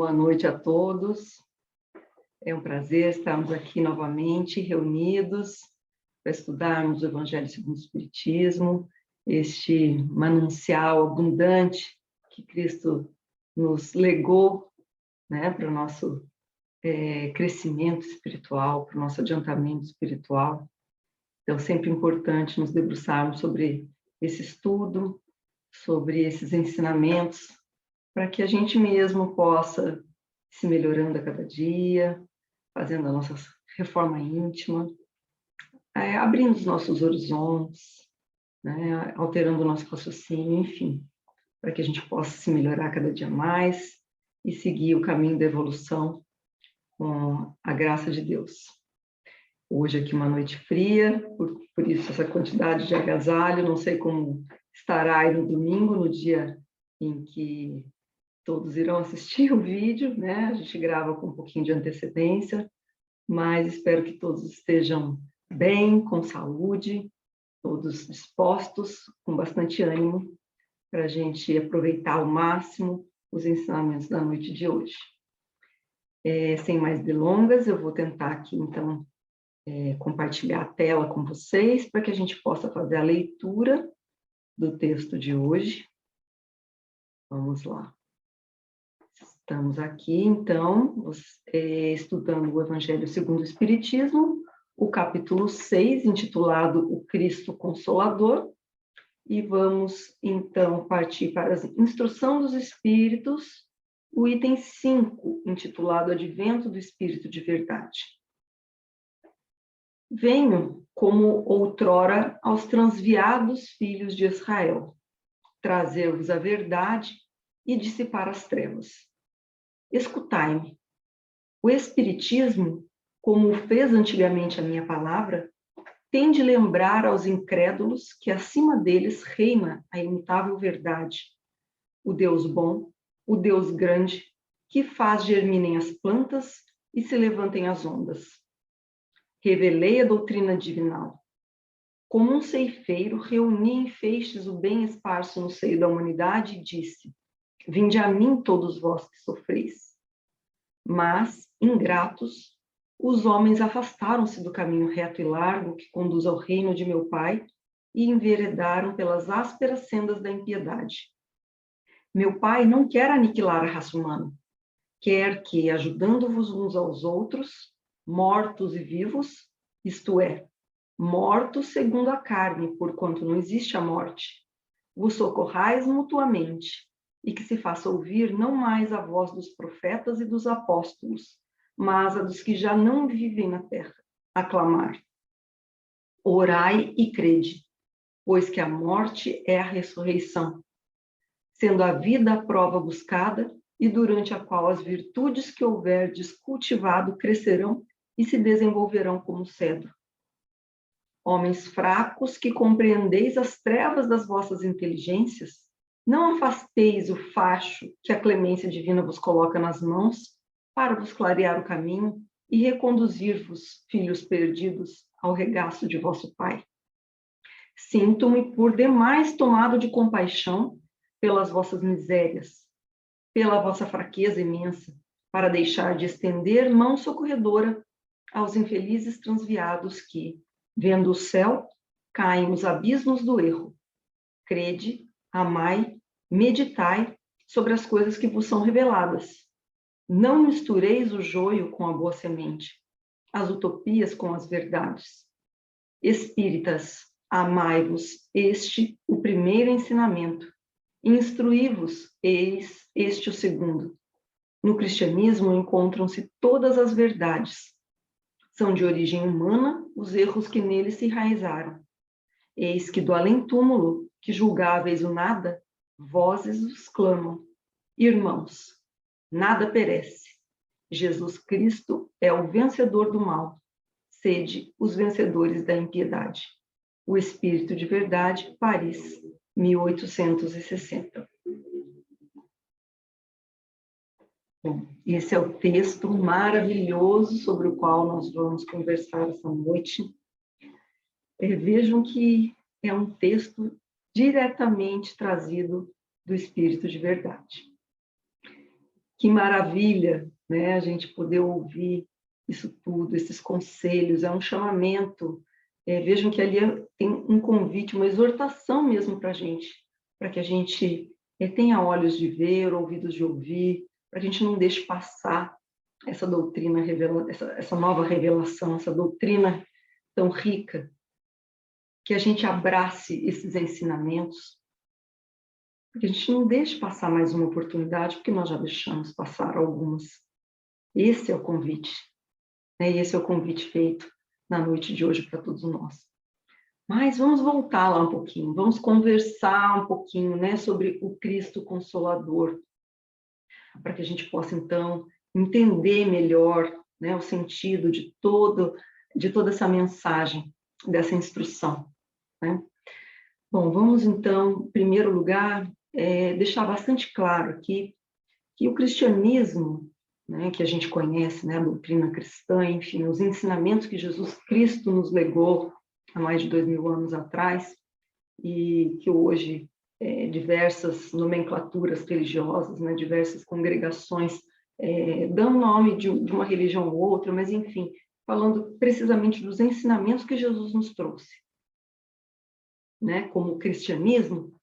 Boa noite a todos. É um prazer estarmos aqui novamente reunidos para estudarmos o Evangelho segundo o Espiritismo, este manancial abundante que Cristo nos legou, né, para o nosso crescimento espiritual, para o nosso adiantamento espiritual. Então, sempre importante nos debruçarmos sobre esse estudo, sobre esses ensinamentos, para que a gente mesmo possa se melhorando a cada dia, fazendo a nossa reforma íntima, abrindo os nossos horizontes, né, alterando o nosso raciocínio, enfim, para que a gente possa se melhorar cada dia mais e seguir o caminho da evolução com a graça de Deus. Hoje aqui uma noite fria, por isso essa quantidade de agasalho, não sei como estará aí no domingo, no dia em que todos irão assistir o vídeo, né? A gente grava com um pouquinho de antecedência, mas espero que todos estejam bem, com saúde, todos dispostos, com bastante ânimo, para a gente aproveitar ao máximo os ensinamentos da noite de hoje. Sem mais delongas, eu vou tentar aqui, então, compartilhar a tela com vocês, para que a gente possa fazer a leitura do texto de hoje. Vamos lá. Estamos aqui, então, estudando o Evangelho segundo o Espiritismo, o capítulo 6, intitulado O Cristo Consolador, e vamos, então, partir para a Instrução dos Espíritos, o item 5, intitulado Advento do Espírito de Verdade. Venho, como outrora, aos transviados filhos de Israel, trazer-vos a verdade e dissipar as trevas. Escutai-me. O Espiritismo, como fez antigamente a minha palavra, tem de lembrar aos incrédulos que acima deles reina a imutável verdade, o Deus bom, o Deus grande, que faz germinem as plantas e se levantem as ondas. Revelei a doutrina divinal. Como um ceifeiro, reuni em feixes o bem esparso no seio da humanidade e disse: vinde a mim todos vós que sofreis. Mas, ingratos, os homens afastaram-se do caminho reto e largo que conduz ao reino de meu Pai e enveredaram pelas ásperas sendas da impiedade. Meu Pai não quer aniquilar a raça humana, quer que, ajudando-vos uns aos outros, mortos e vivos, isto é, mortos segundo a carne, porquanto não existe a morte, vos socorrais mutuamente, e que se faça ouvir não mais a voz dos profetas e dos apóstolos, mas a dos que já não vivem na terra, a clamar. Orai e crede, pois que a morte é a ressurreição, sendo a vida a prova buscada, e durante a qual as virtudes que houverdes cultivado crescerão e se desenvolverão como cedro. Homens fracos que compreendeis as trevas das vossas inteligências, não afasteis o facho que a clemência divina vos coloca nas mãos para vos clarear o caminho e reconduzir-vos, filhos perdidos, ao regaço de vosso Pai. Sinto-me por demais tomado de compaixão pelas vossas misérias, pela vossa fraqueza imensa, para deixar de estender mão socorredora aos infelizes transviados que, vendo o céu, caem nos abismos do erro. Crede, amai, meditai sobre as coisas que vos são reveladas. Não mistureis o joio com a boa semente, as utopias com as verdades. Espíritas, amai-vos, este o primeiro ensinamento. Instruí-vos, eis este o segundo. No cristianismo encontram-se todas as verdades. São de origem humana os erros que nele se enraizaram. Eis que do além-túmulo, que julgáveis o nada, vozes os clamam. Irmãos, nada perece. Jesus Cristo é o vencedor do mal. Sede os vencedores da impiedade. O Espírito de Verdade, Paris, 1860. Bom, esse é o texto maravilhoso sobre o qual nós vamos conversar essa noite. Vejam que é um texto diretamente trazido do Espírito de Verdade, Que maravilha, né? A gente poder ouvir isso tudo, esses conselhos, é um chamamento. Vejam que ali tem um convite, uma exortação mesmo para que a gente tenha olhos de ver, ouvidos de ouvir, para que a gente não deixe passar essa doutrina, essa nova revelação, essa doutrina tão rica, que a gente abrace esses ensinamentos, que a gente não deixe passar mais uma oportunidade, porque nós já deixamos passar algumas. Esse é o convite, né? E esse é o convite feito na noite de hoje para todos nós. Mas vamos voltar lá um pouquinho, vamos conversar um pouquinho, né, sobre o Cristo Consolador, para que a gente possa, então, entender melhor, né, o sentido de toda essa mensagem, dessa instrução, né? Bom, vamos, então, em primeiro lugar, deixar bastante claro aqui que o cristianismo, né, que a gente conhece, né, a doutrina cristã, enfim, os ensinamentos que Jesus Cristo nos legou há mais de 2000 anos atrás, e que hoje diversas nomenclaturas religiosas, né, diversas congregações dão nome de uma religião ou outra, mas, enfim, falando precisamente dos ensinamentos que Jesus nos trouxe, né, como o cristianismo,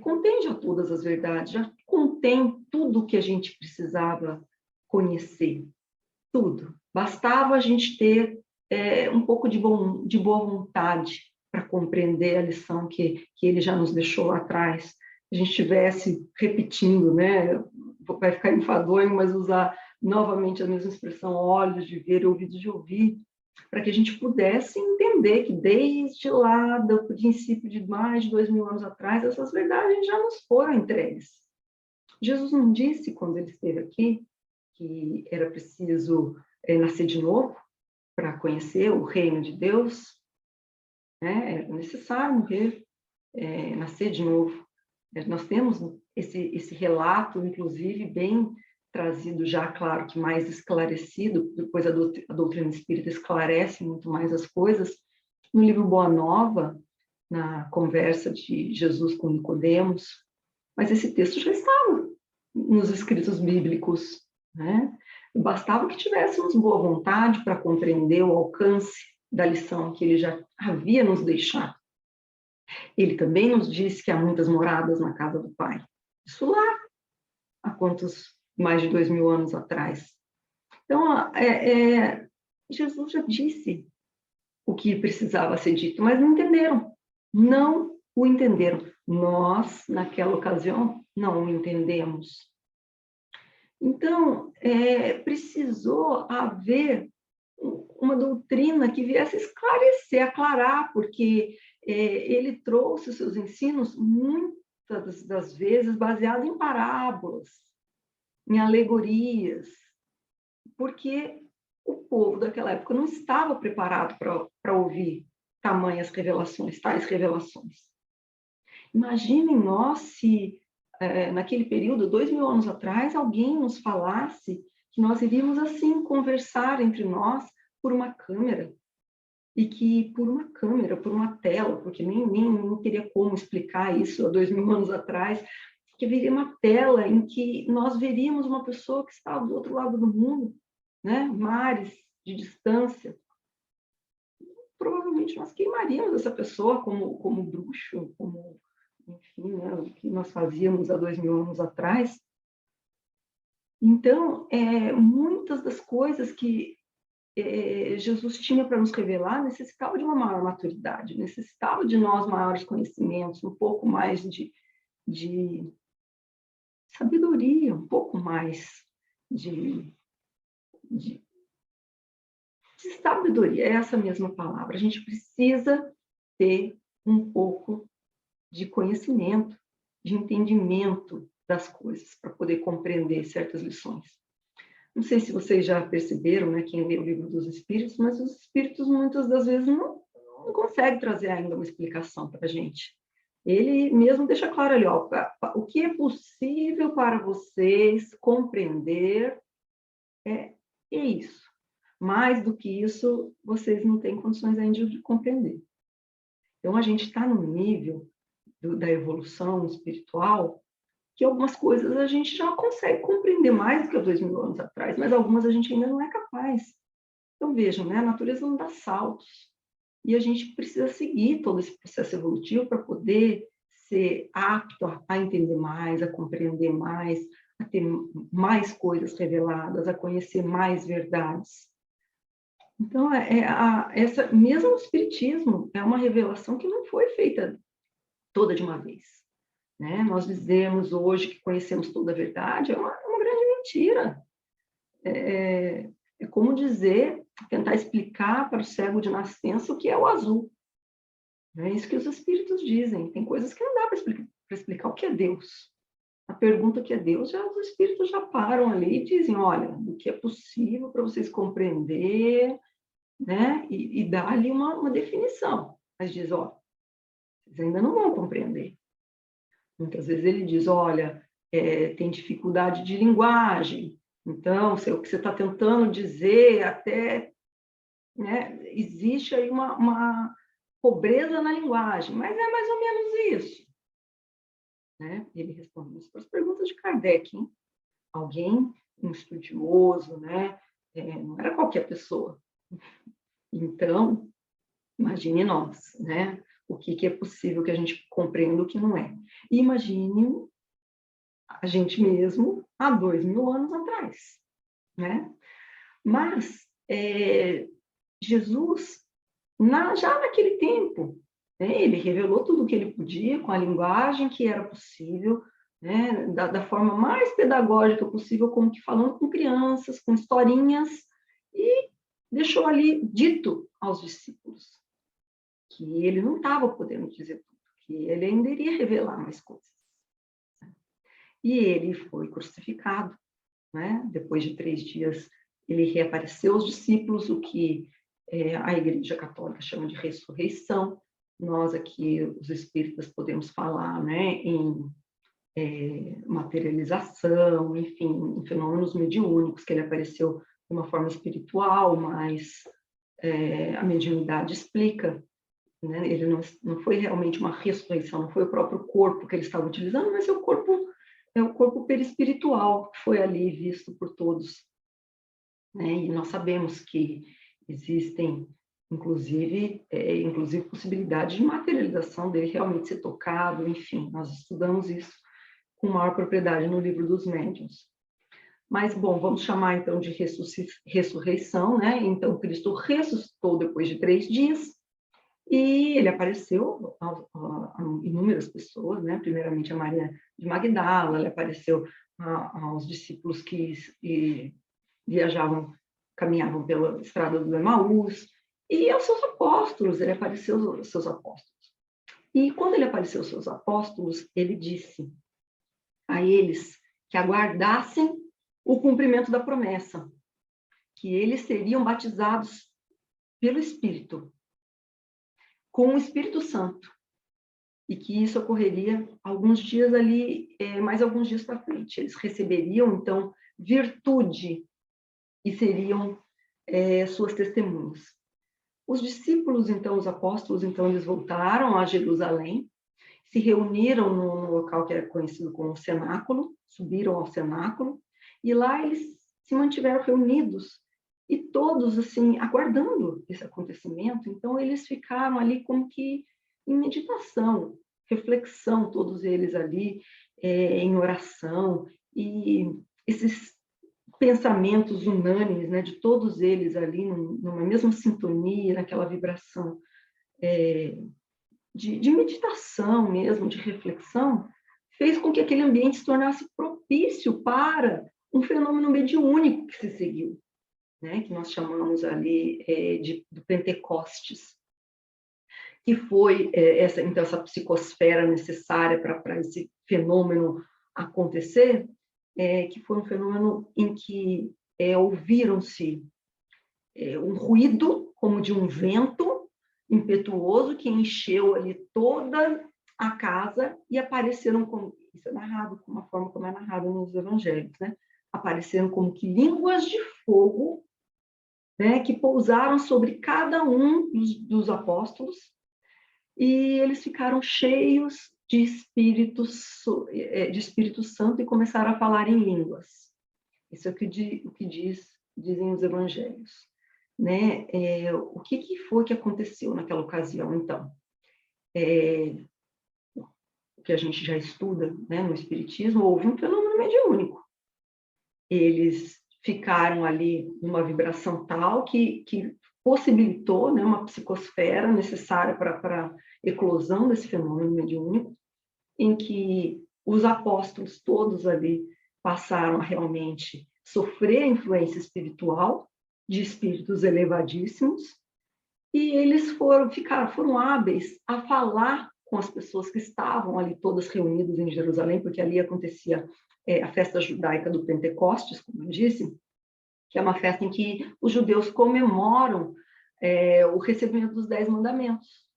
contém já todas as verdades, já contém tudo o que a gente precisava conhecer, tudo. Bastava a gente ter um pouco de boa vontade para compreender a lição que ele já nos deixou lá atrás. A gente estivesse repetindo, né? Vai ficar enfadonho, mas usar novamente a mesma expressão, olhos de ver, ouvidos de ouvir, para que a gente pudesse entender que desde lá, do princípio de mais de 2000 anos atrás, essas verdades já nos foram entregues. Jesus não disse, quando ele esteve aqui, que era preciso nascer de novo para conhecer o reino de Deus, né? Era necessário morrer, nascer de novo. Nós temos esse relato, inclusive, bem trazido já, claro, que mais esclarecido, depois a doutrina espírita esclarece muito mais as coisas, no livro Boa Nova, na conversa de Jesus com Nicodemos, mas esse texto já estava nos escritos bíblicos, né? Bastava que tivéssemos boa vontade para compreender o alcance da lição que ele já havia nos deixado. Ele também nos disse que há muitas moradas na casa do Pai. Isso lá, há quantos, mais de 2000 anos atrás. Então, Jesus já disse o que precisava ser dito, mas não entenderam. Não o entenderam. Nós, naquela ocasião, não o entendemos. Então, precisou haver uma doutrina que viesse esclarecer, aclarar, porque ele trouxe os seus ensinos, muitas das vezes, baseados em parábolas, em alegorias, porque o povo daquela época não estava preparado para ouvir tais revelações. Imaginem nós se, naquele período, 2000 anos atrás, alguém nos falasse que nós iríamos, assim, conversar entre nós por uma câmera, e que por uma tela, porque nem teria como explicar isso há 2000 anos atrás, que viria uma tela em que nós veríamos uma pessoa que estava do outro lado do mundo, né? Mares de distância. Provavelmente nós queimaríamos essa pessoa como bruxo, como, enfim, né, o que nós fazíamos há 2000 anos atrás. Então, muitas das coisas que Jesus tinha para nos revelar necessitava de uma maior maturidade, necessitava de nós maiores conhecimentos, um pouco mais de sabedoria, um pouco mais de sabedoria, é essa mesma palavra. A gente precisa ter um pouco de conhecimento, de entendimento das coisas, para poder compreender certas lições. Não sei se vocês já perceberam, né, quem lê o Livro dos Espíritos, mas os Espíritos, muitas das vezes, não conseguem trazer ainda uma explicação para a gente. Ele mesmo deixa claro ali, ó, o que é possível para vocês compreender é isso. Mais do que isso, vocês não têm condições ainda de compreender. Então, a gente está no nível da evolução espiritual que algumas coisas a gente já consegue compreender mais do que há 2000 anos atrás, mas algumas a gente ainda não é capaz. Então, vejam, né? A natureza não dá saltos. E a gente precisa seguir todo esse processo evolutivo para poder ser apto a entender mais, a compreender mais, a ter mais coisas reveladas, a conhecer mais verdades. Então, mesmo o Espiritismo é uma revelação que não foi feita toda de uma vez. Né? Nós dizemos hoje que conhecemos toda a verdade, é uma grande mentira. É como dizer, tentar explicar para o cego de nascença o que é o azul. É isso que os espíritos dizem. Tem coisas que não dá para explicar o que é Deus. A pergunta que é Deus, os espíritos já param ali e dizem, olha, o que é possível para vocês compreender, né? E dá ali uma definição. Mas diz, ó, vocês ainda não vão compreender. Muitas vezes ele diz, olha, tem dificuldade de linguagem, então, o que você está tentando dizer até, né, existe aí uma pobreza na linguagem, mas é mais ou menos isso. Né? Ele responde isso para as perguntas de Kardec, hein? Alguém, um estudioso, né? Não era qualquer pessoa. Então, imagine nós, né? O que é possível que a gente compreenda, o que não é. E imagine a gente mesmo há 2000 anos atrás, né? Mas Jesus, já naquele tempo, né, ele revelou tudo o que ele podia com a linguagem que era possível, né, da forma mais pedagógica possível, como que falando com crianças, com historinhas, e deixou ali dito aos discípulos que ele não estava podendo dizer tudo, que ele ainda iria revelar mais coisas. E ele foi crucificado, né? Depois de 3 dias, ele reapareceu aos discípulos, o que a Igreja Católica chama de ressurreição. Nós aqui, os espíritas, podemos falar, né, em materialização, enfim, em fenômenos mediúnicos, que ele apareceu de uma forma espiritual, mas a mediunidade explica, né? Ele não foi realmente uma ressurreição, não foi o próprio corpo que ele estava utilizando, mas é o corpo perispiritual que foi ali visto por todos. Né? E nós sabemos que existem, inclusive possibilidade de materialização dele realmente ser tocado, enfim, nós estudamos isso com maior propriedade no livro dos médiuns. Mas, bom, vamos chamar então de ressurreição, né? Então, Cristo ressuscitou depois de 3 dias, e ele apareceu a inúmeras pessoas, né? Primeiramente a Maria de Magdala, ele apareceu aos discípulos que caminhavam pela estrada do Emaús, e aos seus apóstolos, ele apareceu aos seus apóstolos. E quando ele apareceu aos seus apóstolos, ele disse a eles que aguardassem o cumprimento da promessa, que eles seriam batizados pelo Espírito, com o Espírito Santo, e que isso ocorreria alguns dias ali, mais alguns dias para frente. Eles receberiam, então, virtude e seriam suas testemunhas. Os discípulos, então, os apóstolos, então, eles voltaram a Jerusalém, se reuniram num local que era conhecido como cenáculo, subiram ao cenáculo, e lá eles se mantiveram reunidos, e todos, assim, aguardando esse acontecimento. Então, eles ficaram ali como que em meditação, reflexão, todos eles ali, em oração, e esses pensamentos unânimes, né, de todos eles ali numa mesma sintonia, naquela vibração de meditação mesmo, de reflexão, fez com que aquele ambiente se tornasse propício para um fenômeno mediúnico que se seguiu, né, que nós chamamos ali do Pentecostes, que foi essa psicosfera necessária para esse fenômeno acontecer, que foi um fenômeno em que ouviram-se um ruído como de um vento impetuoso que encheu ali toda a casa, e apareceram como, isso é narrado de uma forma como é narrado nos evangelhos, né? Apareceram como que línguas de fogo, né, que pousaram sobre cada um dos apóstolos, e eles ficaram cheios de Espírito Santo e começaram a falar em línguas. Isso é o que dizem os evangelhos. Né? O que foi que aconteceu naquela ocasião, então? O que a gente já estuda, né, no Espiritismo, houve um fenômeno mediúnico. Eles ficaram ali numa vibração tal que possibilitou, né, uma psicosfera necessária para a eclosão desse fenômeno mediúnico, em que os apóstolos todos ali passaram a realmente sofrer a influência espiritual de espíritos elevadíssimos, e eles foram hábeis a falar com as pessoas que estavam ali todas reunidas em Jerusalém, porque ali acontecia a festa judaica do Pentecostes, como eu disse, que é uma festa em que os judeus comemoram o recebimento dos 10 mandamentos.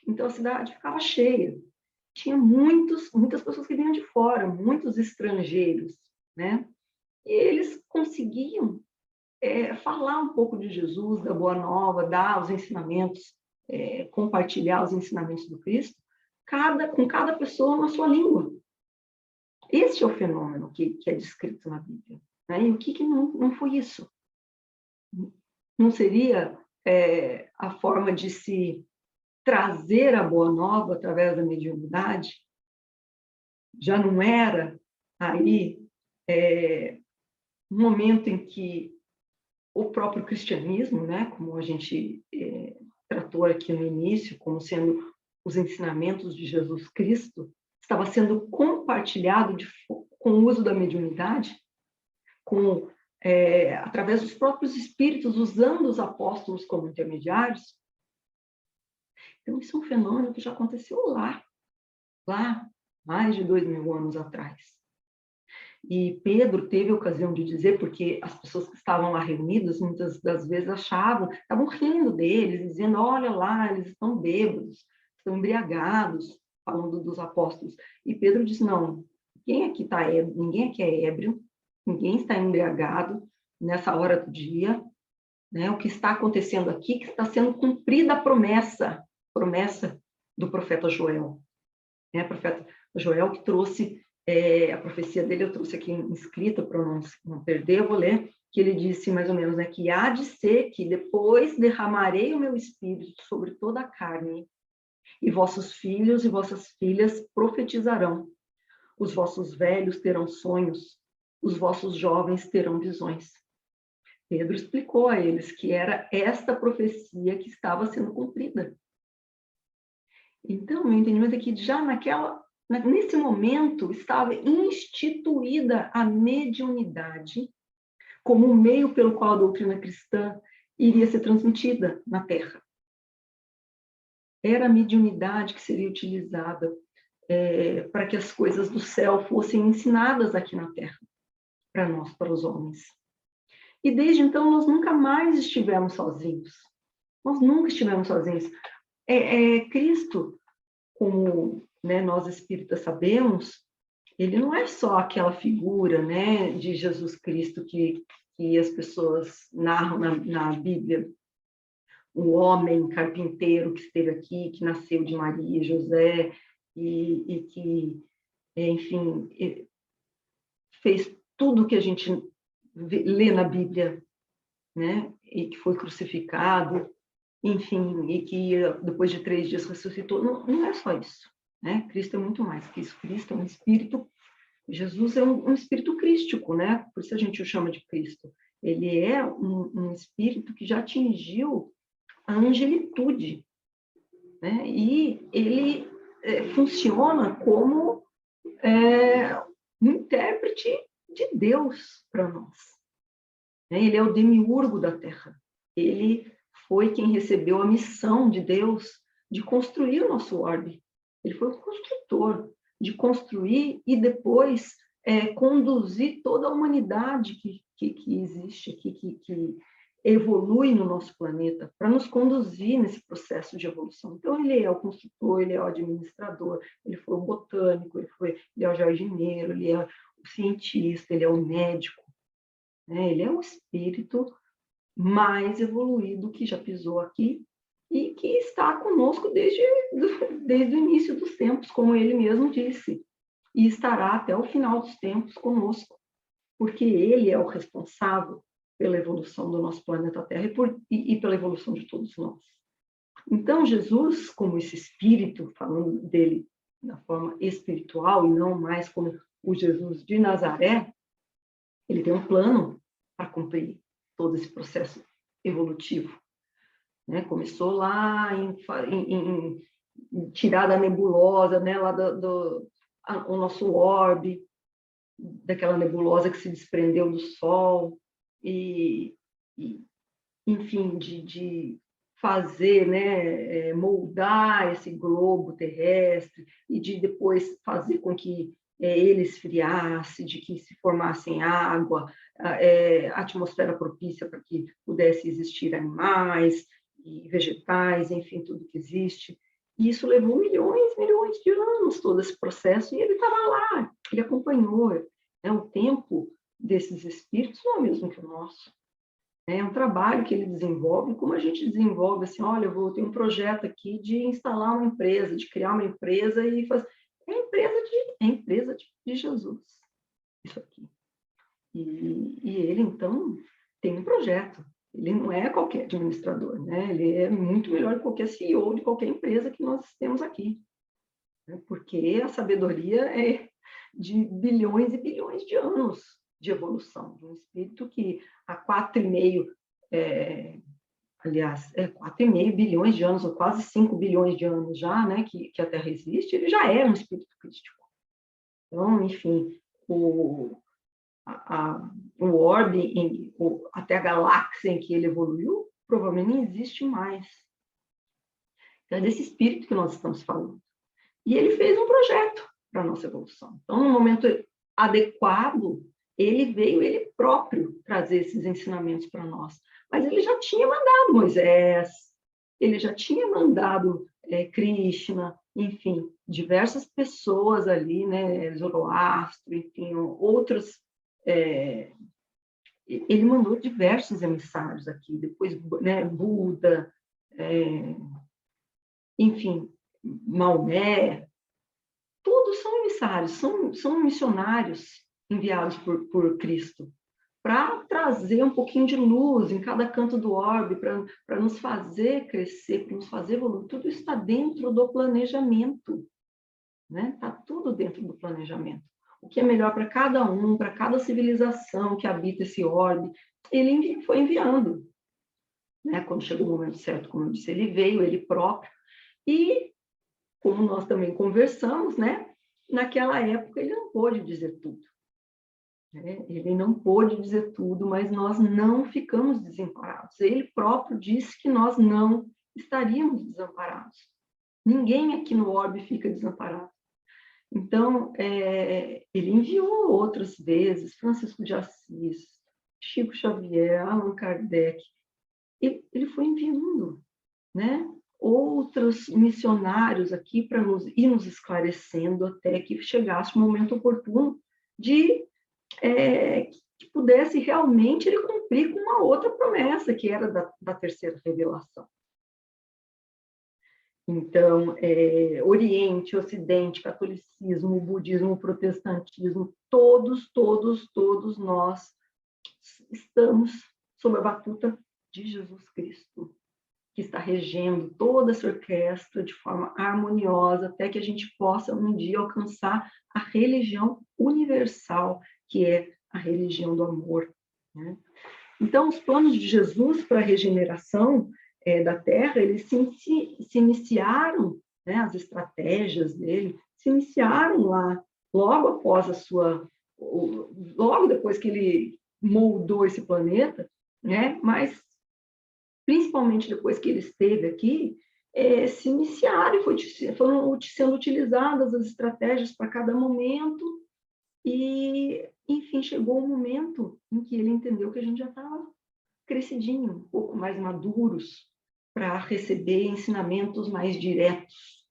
Então a cidade ficava cheia. Tinha muitas pessoas que vinham de fora, muitos estrangeiros, né? E eles conseguiam falar um pouco de Jesus, da Boa Nova, dar os ensinamentos, compartilhar os ensinamentos do Cristo, com cada pessoa na sua língua. Este é o fenômeno que é descrito na Bíblia. Né? E o que não foi isso? Não seria a forma de se trazer a Boa Nova através da mediunidade? Já não era aí um momento em que o próprio cristianismo, né, como a gente tratou aqui no início, como sendo os ensinamentos de Jesus Cristo, estava sendo compartilhado com o uso da mediunidade, através dos próprios espíritos, usando os apóstolos como intermediários. Então, isso é um fenômeno que já aconteceu lá, mais de 2.000 anos atrás. E Pedro teve a ocasião de dizer, porque as pessoas que estavam lá reunidas, muitas das vezes estavam rindo deles, dizendo, olha lá, eles estão bêbados, estão embriagados, falando dos apóstolos. E Pedro diz, não, ninguém aqui é ébrio, ninguém está embriagado nessa hora do dia, né? O que está acontecendo aqui, que está sendo cumprida a promessa do profeta Joel. Né? O profeta Joel que trouxe a profecia dele, eu trouxe aqui escrita para não perder, eu vou ler, que ele disse mais ou menos, né, que há de ser que depois derramarei o meu espírito sobre toda a carne, e vossos filhos e vossas filhas profetizarão, os vossos velhos terão sonhos, os vossos jovens terão visões. Pedro explicou a eles que era esta profecia que estava sendo cumprida. Então, meu entendimento é que já nesse momento estava instituída a mediunidade como um meio pelo qual a doutrina cristã iria ser transmitida na Terra. Era a mediunidade que seria utilizada para que as coisas do céu fossem ensinadas aqui na Terra, para nós, para os homens. E desde então nós nunca mais estivemos sozinhos. Nós nunca estivemos sozinhos. Cristo, como, né, nós espíritas sabemos, ele não é só aquela figura, né, de Jesus Cristo que as pessoas narram na Bíblia, o homem carpinteiro que esteve aqui, que nasceu de Maria e José, e que, enfim, fez tudo o que a gente lê na Bíblia, né, e que foi crucificado, enfim, e que depois de 3 dias ressuscitou. Não é só isso, né? Cristo é muito mais que isso. Cristo é um espírito, Jesus é um espírito crístico, né? Por isso a gente o chama de Cristo. Ele é um espírito que já atingiu a angelitude, né? E ele funciona como um intérprete de Deus para nós. Ele é o demiurgo da Terra. Ele foi quem recebeu a missão de Deus de construir o nosso orbe. Ele foi o construtor, de construir e depois conduzir toda a humanidade que existe aqui, que evolui no nosso planeta, para nos conduzir nesse processo de evolução. Então, ele é o construtor, ele é o administrador, ele foi o botânico, ele é o jardineiro, ele é o cientista, ele é o médico, né? Ele é o espírito mais evoluído que já pisou aqui e que está conosco desde o início dos tempos, como ele mesmo disse, e estará até o final dos tempos conosco, porque ele é o responsável pela evolução do nosso planeta Terra e pela evolução de todos nós. Então, Jesus, como esse espírito, falando dele na forma espiritual e não mais como o Jesus de Nazaré, ele tem um plano para cumprir todo esse processo evolutivo. Né? Começou lá em tirar da nebulosa, né? Lá o nosso orbe, daquela nebulosa que se desprendeu do Sol, e enfim, de fazer, né, moldar esse globo terrestre e de depois fazer com que ele esfriasse, de que se formassem água, atmosfera propícia para que pudesse existir animais e vegetais, enfim, tudo que existe. E isso levou milhões de anos, todo esse processo, e ele estava lá, ele acompanhou. Né? O tempo desses espíritos não é o mesmo que o nosso. É um trabalho que ele desenvolve, como a gente desenvolve assim, olha, eu tenho um projeto aqui de instalar uma empresa, de criar uma empresa e fazer... É a empresa de Jesus, isso aqui. E ele, então, tem um projeto. Ele não é qualquer administrador, né? Ele é muito melhor que qualquer CEO de qualquer empresa que nós temos aqui. Né? Porque a sabedoria é de bilhões e bilhões de anos de evolução, de um espírito que há 4,5, aliás, 4,5 bilhões de anos, ou quase 5 bilhões de anos já, né, que a Terra existe, ele já é um espírito crístico. Então, enfim, o orbe, até a galáxia em que ele evoluiu, provavelmente não existe mais. Então, é desse espírito que nós estamos falando. E ele fez um projeto para a nossa evolução. Então, no momento adequado, ele veio ele próprio trazer esses ensinamentos para nós. Mas ele já tinha mandado Moisés, ele já tinha mandado Krishna, enfim, diversas pessoas ali, né, Zoroastro, enfim, outros. Ele mandou diversos emissários aqui, depois, né, Buda, enfim, Maomé, todos são emissários, são missionários enviados por Cristo, para trazer um pouquinho de luz em cada canto do orbe, para nos fazer crescer, para nos fazer evoluir. Tudo está dentro do planejamento, né? Está tudo dentro do planejamento. O que é melhor para cada um, para cada civilização que habita esse orbe, ele foi enviando. Né? Quando chegou o momento certo, como eu disse, ele veio, ele próprio, e como nós também conversamos, né? Naquela época ele não pôde dizer tudo. Né? Ele não pôde dizer tudo, mas nós não ficamos desamparados. Ele próprio disse que nós não estaríamos desamparados. Ninguém aqui no orbe fica desamparado. Então, ele enviou outras vezes Francisco de Assis, Chico Xavier, Allan Kardec. Ele foi enviando, né? Outros missionários aqui para ir nos esclarecendo até que chegasse o momento oportuno de que pudesse realmente ele cumprir com uma outra promessa, que era da terceira revelação. Então, Oriente, Ocidente, catolicismo, budismo, protestantismo, todos nós estamos sob a batuta de Jesus Cristo, que está regendo toda essa orquestra de forma harmoniosa, até que a gente possa um dia alcançar a religião universal, que é a religião do amor. Né? Então, os planos de Jesus para a regeneração da Terra, eles se iniciaram, né, as estratégias dele se iniciaram lá, logo após logo depois que ele moldou esse planeta, né, mas principalmente depois que ele esteve aqui, se iniciaram e foram sendo utilizadas as estratégias para cada momento, e, enfim, chegou o momento em que ele entendeu que a gente já estava crescidinho, um pouco mais maduros, para receber ensinamentos mais diretos,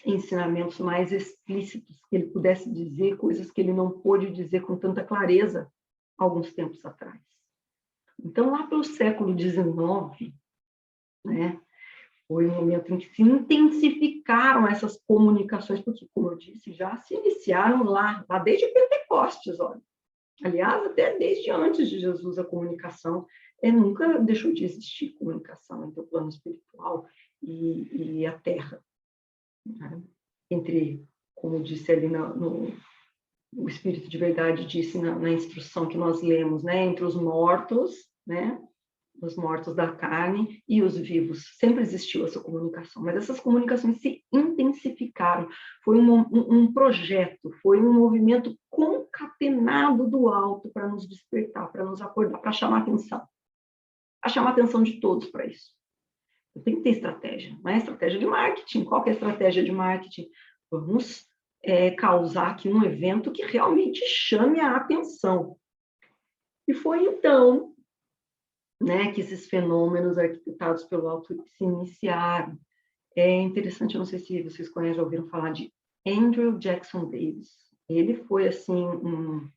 ensinamentos mais explícitos, que ele pudesse dizer coisas que ele não pôde dizer com tanta clareza alguns tempos atrás. Então, lá pelo século XIX, né, Foi um momento em que se intensificaram essas comunicações, porque, como eu disse, já se iniciaram lá desde Pentecostes, olha. Aliás, até desde antes de Jesus, a comunicação nunca deixou de existir comunicação entre o plano espiritual e a Terra. Né? Entre, como disse ali o Espírito de Verdade disse na instrução que nós lemos, né? Entre os mortos, né? Os mortos da carne e os vivos. Sempre existiu essa comunicação, mas essas comunicações se intensificaram. Foi um projeto, foi um movimento concatenado do alto para nos despertar, para nos acordar, para chamar atenção. A chamar a atenção de todos para isso. Tem que ter estratégia, não é estratégia de marketing. Qual que é a estratégia de marketing? Vamos causar aqui um evento que realmente chame a atenção. E foi então, né, que esses fenômenos arquitetados pelo alto se iniciaram. É interessante, eu não sei se vocês conhecem, já ouviram falar de Andrew Jackson Davis. Ele foi, assim, um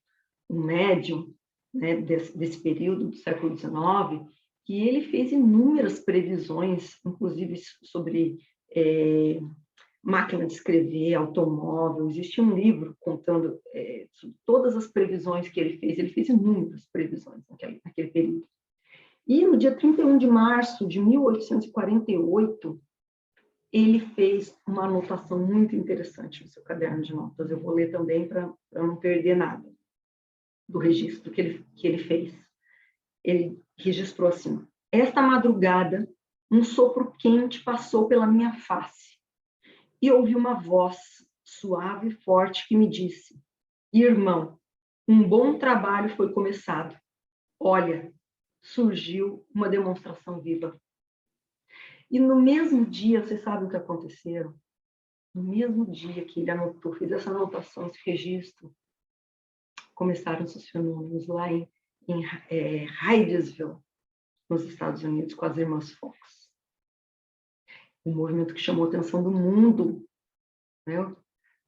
médium, né, desse período do século XIX, que ele fez inúmeras previsões, inclusive sobre máquina de escrever, automóvel. Existe um livro contando sobre todas as previsões que ele fez. Ele fez inúmeras previsões naquele período. E no dia 31 de março de 1848, ele fez uma anotação muito interessante no seu caderno de notas. Eu vou ler também para não perder nada do registro que ele fez. Ele registrou assim: esta madrugada, um sopro quente passou pela minha face e ouvi uma voz suave e forte que me disse: irmão, um bom trabalho foi começado. Olha, surgiu uma demonstração viva. E no mesmo dia, vocês sabem o que aconteceu? No mesmo dia que ele anotou, fez essa anotação, esse registro, começaram os fenômenos lá em Hydesville, nos Estados Unidos, com as irmãs Fox. Um movimento que chamou a atenção do mundo, né?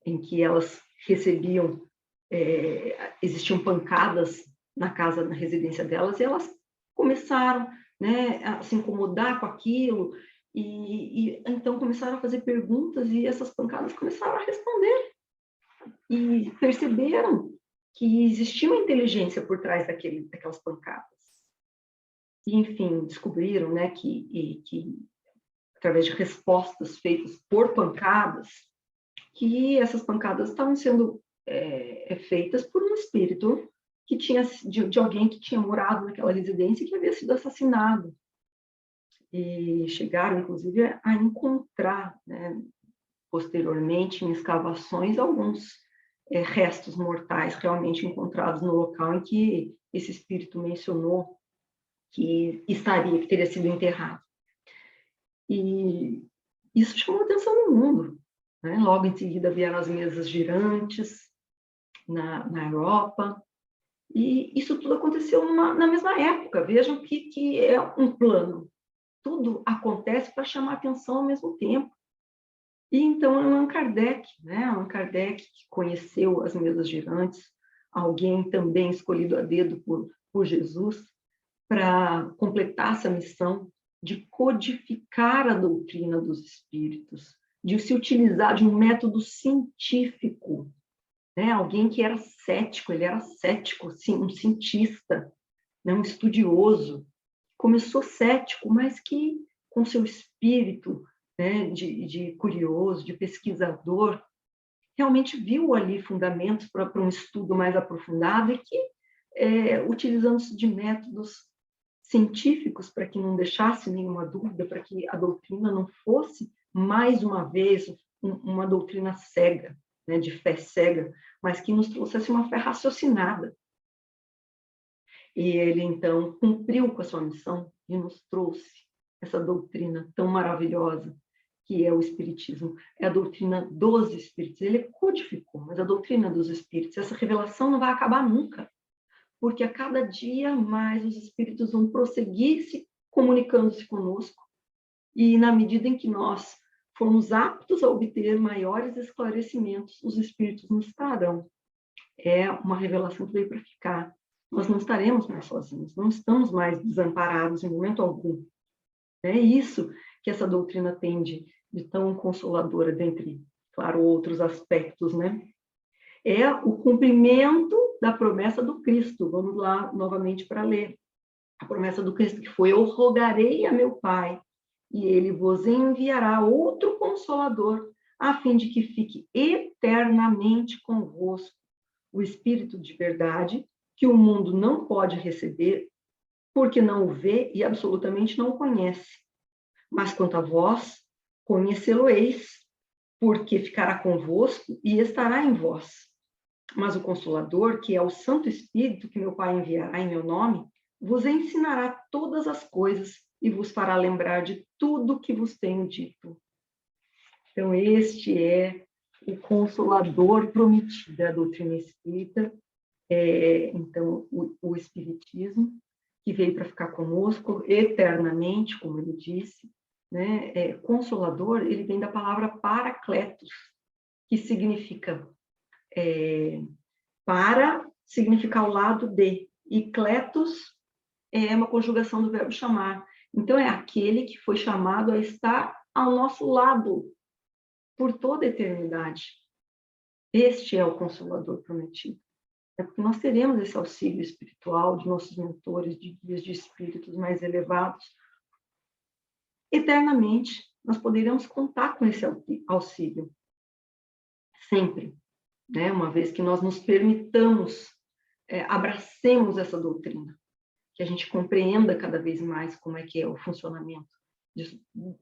Em que elas recebiam, existiam pancadas na residência delas, e elas começaram, né, a se incomodar com aquilo, e então começaram a fazer perguntas, e essas pancadas começaram a responder, e perceberam que existia uma inteligência por trás daquelas pancadas. E, enfim, descobriram, né, que através de respostas feitas por pancadas, que essas pancadas estavam sendo feitas por um espírito que tinha de alguém que tinha morado naquela residência e que havia sido assassinado. E chegaram, inclusive, a encontrar, né, posteriormente, em escavações, alguns restos mortais realmente encontrados no local em que esse espírito mencionou que teria sido enterrado. E isso chamou a atenção no mundo. Né? Logo em seguida vieram as mesas girantes na Europa, e isso tudo aconteceu na mesma época. Vejam que é um plano. Tudo acontece para chamar atenção ao mesmo tempo. E então Allan Kardec, né? Allan Kardec, que conheceu as mesas girantes, alguém também escolhido a dedo por Jesus, para completar essa missão de codificar a doutrina dos espíritos, de se utilizar de um método científico, né? Alguém que era cético, ele era cético, sim, um cientista, né? Um estudioso, começou cético, mas que com seu espírito, né, de curioso, de pesquisador, realmente viu ali fundamentos para um estudo mais aprofundado, e que, utilizando-se de métodos científicos para que não deixasse nenhuma dúvida, para que a doutrina não fosse, mais uma vez, uma doutrina cega, né, de fé cega, mas que nos trouxesse uma fé raciocinada. E ele, então, cumpriu com a sua missão e nos trouxe essa doutrina tão maravilhosa que é o Espiritismo. É a doutrina dos Espíritos. Ele codificou, mas a doutrina dos Espíritos, essa revelação não vai acabar nunca, porque a cada dia mais os Espíritos vão prosseguir se comunicando-se conosco, e na medida em que nós formos aptos a obter maiores esclarecimentos, os Espíritos nos trarão. É uma revelação que veio para ficar. Nós não estaremos mais sozinhos, não estamos mais desamparados em momento algum. É isso que essa doutrina tem de tão consoladora, dentre, claro, outros aspectos, né? É o cumprimento da promessa do Cristo. Vamos lá novamente para ler. A promessa do Cristo que foi: eu rogarei a meu Pai, e ele vos enviará outro Consolador, a fim de que fique eternamente convosco o Espírito de verdade, que o mundo não pode receber, porque não o vê e absolutamente não o conhece. Mas quanto a vós, conhecê-lo-eis, porque ficará convosco e estará em vós. Mas o Consolador, que é o Santo Espírito que meu Pai enviará em meu nome, vos ensinará todas as coisas e vos fará lembrar de tudo que vos tenho dito. Então, este é o Consolador prometido, a doutrina espírita. Então, o Espiritismo, que veio para ficar conosco eternamente, como ele disse, né? Consolador, ele vem da palavra paracletos, que significa para, significa ao lado de, e kletos é uma conjugação do verbo chamar. Então, é aquele que foi chamado a estar ao nosso lado por toda a eternidade. Este é o Consolador prometido. É porque nós teremos esse auxílio espiritual de nossos mentores, de guias de espíritos mais elevados. Eternamente, nós poderemos contar com esse auxílio. Sempre. Né? Uma vez que nós nos permitamos, abracemos essa doutrina, que a gente compreenda cada vez mais como é que é o funcionamento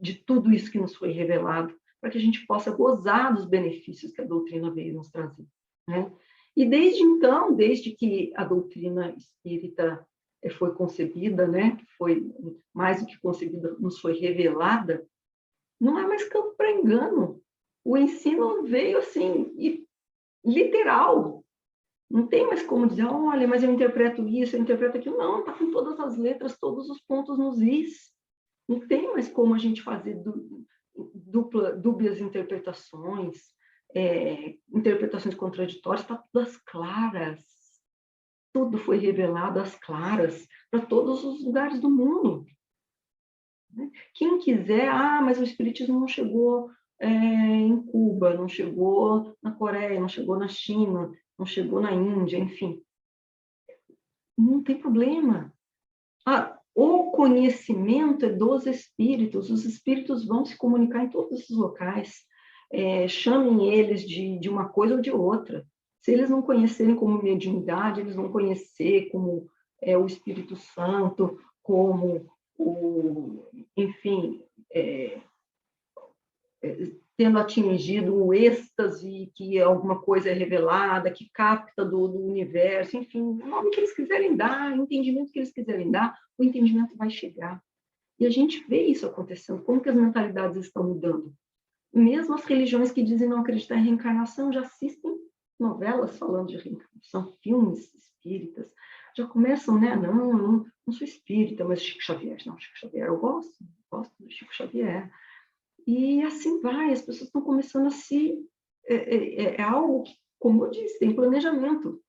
de tudo isso que nos foi revelado, para que a gente possa gozar dos benefícios que a doutrina veio nos trazer. Né? E desde então, desde que a doutrina espírita foi concebida, né, foi mais do que concebida, nos foi revelada, não é mais campo para engano. O ensino veio assim, literal. Não tem mais como dizer, olha, mas eu interpreto isso, eu interpreto aquilo. Não, está com todas as letras, todos os pontos nos is. Não tem mais como a gente fazer dúbias interpretações, interpretações contraditórias, está tudo às claras. Tudo foi revelado às claras para todos os lugares do mundo. Quem quiser, mas o Espiritismo não chegou em Cuba, não chegou na Coreia, não chegou na China, não chegou na Índia, enfim. Não tem problema. O conhecimento é dos espíritos, os espíritos vão se comunicar em todos esses locais. Chamem eles de uma coisa ou de outra. Se eles não conhecerem como mediunidade, eles vão conhecer como o Espírito Santo, como enfim, tendo atingido o êxtase, que alguma coisa é revelada, que capta do universo, enfim, o nome que eles quiserem dar, o entendimento que eles quiserem dar, o entendimento vai chegar. E a gente vê isso acontecendo, como que as mentalidades estão mudando. Mesmo as religiões que dizem não acreditar em reencarnação já assistem novelas falando de reencarnação, filmes espíritas, já começam, né? Não sou espírita, mas Chico Xavier. Não, Chico Xavier eu gosto do Chico Xavier. E assim vai, as pessoas estão começando a se... É algo que, como eu disse, tem planejamento.